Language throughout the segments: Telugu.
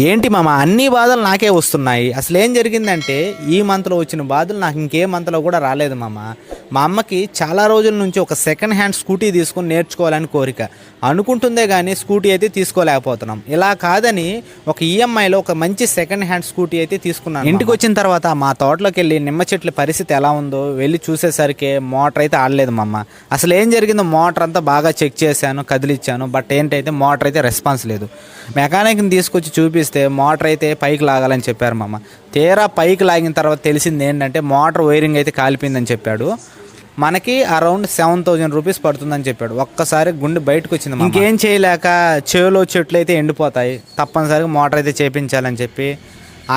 ఏంటి మామ అన్ని బాధలు నాకే వస్తున్నాయి. అసలు ఏం జరిగిందంటే ఈ మంత్లో వచ్చిన బాధలు నాకు ఇంకే మంత్లో కూడా రాలేదు మామ. మా అమ్మకి చాలా రోజుల నుంచి ఒక సెకండ్ హ్యాండ్ స్కూటీ తీసుకొని నేర్చుకోవాలని కోరిక అనుకుంటుందే కానీ స్కూటీ అయితే తీసుకోలేకపోతున్నాం. ఇలా కాదని ఒక ఈఎంఐలో ఒక మంచి సెకండ్ హ్యాండ్ స్కూటీ అయితే తీసుకున్నాను. ఇంటికి వచ్చిన తర్వాత మా తోటలోకి వెళ్ళి నిమ్మ చెట్ల పరిస్థితి ఎలా ఉందో వెళ్ళి చూసేసరికి మోటార్ అయితే ఆడలేదు మా అమ్మ. అసలు ఏం జరిగిందో మోటార్ అంతా బాగా చెక్ చేశాను, కదిలిచ్చాను, బట్ ఏంటైతే మోటార్ అయితే రెస్పాన్స్ లేదు. మెకానిక్ని తీసుకొచ్చి చూపిస్తే మోటార్ అయితే పైకి లాగాలని చెప్పారు మామ. తీరా పైకి లాగిన తర్వాత తెలిసింది ఏంటంటే మోటార్ వైరింగ్ అయితే కాలిపోయిందని చెప్పాడు. మనకి అరౌండ్ 7,000 రూపీస్ పడుతుందని చెప్పాడు. ఒక్కసారి గుండె బయటకు వచ్చింది. ఇంకేం చేయలేక చేలో చెట్లు అయితే ఎండిపోతాయి, తప్పనిసరిగా మోటార్ అయితే చేయించాలని చెప్పి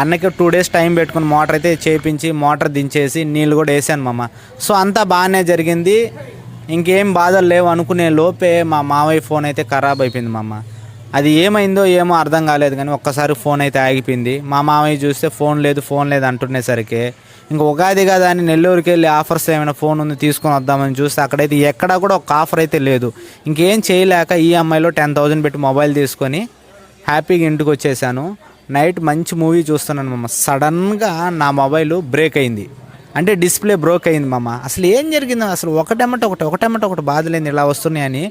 అన్నకి 2 డేస్ టైం పెట్టుకుని మోటార్ అయితే చేయించి మోటార్ దించేసి నీళ్ళు కూడా వేసాను మామ. సో అంతా బాగానే జరిగింది, ఇంకేం బాధలు లేవు అనుకునే లోపే మా మావయ్య ఫోన్ అయితే ఖరాబ్ అయిపోయింది మామ. అది ఏమైందో ఏమో అర్థం కాలేదు కానీ ఒక్కసారి ఫోన్ అయితే ఆగిపోయింది. మా మామయ్య చూస్తే ఫోన్ లేదు అంటునేసరికి ఇంక ఉగాది కదా అని నెల్లూరుకి వెళ్ళి ఆఫర్స్ ఏమైనా ఫోన్ ఉంది తీసుకొని వద్దామని చూస్తే అక్కడైతే ఎక్కడా కూడా ఒక ఆఫర్ అయితే లేదు. ఇంకేం చేయలేక ఈఎంఐలో 10,000 పెట్టి మొబైల్ తీసుకొని హ్యాపీగా ఇంటికి వచ్చేసాను. నైట్ మంచి మూవీ చూస్తున్నాను మామ. సడన్గా నా మొబైల్ బ్రేక్ అయింది, అంటే డిస్ప్లే బ్రోక్ అయింది మామ. అసలు ఏం జరిగిందో అసలు ఒకటేమంటే బాధలేంది ఇలా వస్తున్నాయని.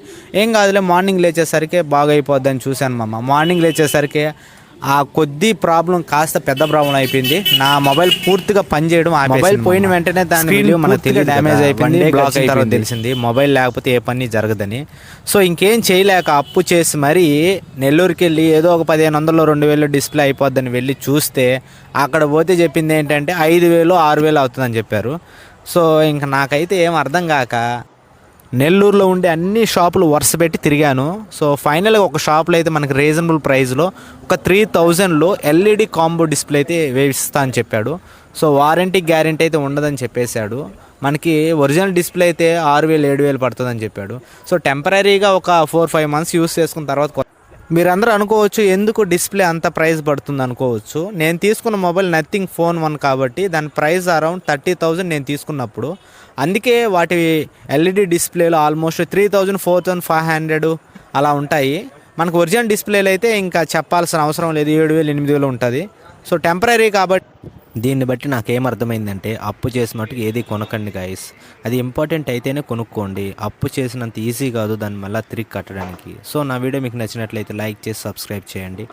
ఏం కాదులే మార్నింగ్ లేచేసరికి బాగా అయిపోద్దని చూశాను మామ. మార్నింగ్ లేచేసరికి ఆ కొద్ది ప్రాబ్లం కాస్త పెద్ద ప్రాబ్లం అయిపోయింది. నా మొబైల్ పూర్తిగా పనిచేయడం మొబైల్ పోయిన వెంటనే దాని వీడియో మనకు తెలియదు, డ్యామేజ్ అయిపోయింది, బ్లాక్ అయిన తర్వాత తెలిసింది మొబైల్ లేకపోతే ఏ పని జరగదని. సో ఇంకేం చేయలేక అప్పు చేసి మరీ నెల్లూరుకి వెళ్ళి ఏదో ఒక 1,500 2,000 డిస్ప్లే అయిపోద్దని వెళ్ళి చూస్తే అక్కడ పోతే చెప్పింది ఏంటంటే 5,000 6,000 అవుతుందని చెప్పారు. సో ఇంక నాకైతే ఏం అర్థం కాక నెల్లూరులో ఉండే అన్ని షాపులు వరుస పెట్టి తిరిగాను. సో ఫైనల్గా ఒక షాప్లో అయితే మనకి రీజనబుల్ ప్రైస్లో ఒక 3,000లో ఎల్ఈడి కాంబో డిస్ప్లే అయితే వేయిస్తా అని చెప్పాడు. సో వారంటీ గ్యారెంటీ అయితే ఉండదని చెప్పేశాడు. మనకి ఒరిజినల్ డిస్ప్లే అయితే 6,000 7,000 పడుతుందని చెప్పాడు. సో టెంపరీగా ఒక 4-5 మంత్స్ యూస్ చేసుకున్న తర్వాత మీరందరూ అనుకోవచ్చు ఎందుకు డిస్ప్లే అంత ప్రైస్ పడుతుంది అనుకోవచ్చు. నేను తీసుకున్న మొబైల్ నథింగ్ ఫోన్ 1 కాబట్టి దాని ప్రైస్ అరౌండ్ 30,000 నేను తీసుకున్నప్పుడు. అందుకే వాటి ఎల్ఈడి డిస్ప్లేలో ఆల్మోస్ట్ 3,000 4,500 అలా ఉంటాయి. మనకు ఒరిజినల్ డిస్ప్లేలో అయితే ఇంకా చెప్పాల్సిన అవసరం లేదు, 7,000 8,000 ఉంటుంది. సో టెంపరీ కాబట్టి దీన్ని బట్టి నాకేం అర్థమైందంటే అప్పు చేసినట్టుగా ఏది కొనకండి గాయస్. అది ఇంపార్టెంట్ అయితేనే కొనుక్కోండి. అప్పు చేసినంత ఈజీ కాదు దాన్ని మళ్ళీ తిరిగి కట్టడానికి. సో నా వీడియో మీకు నచ్చినట్లయితే లైక్ చేసి సబ్స్క్రైబ్ చేయండి.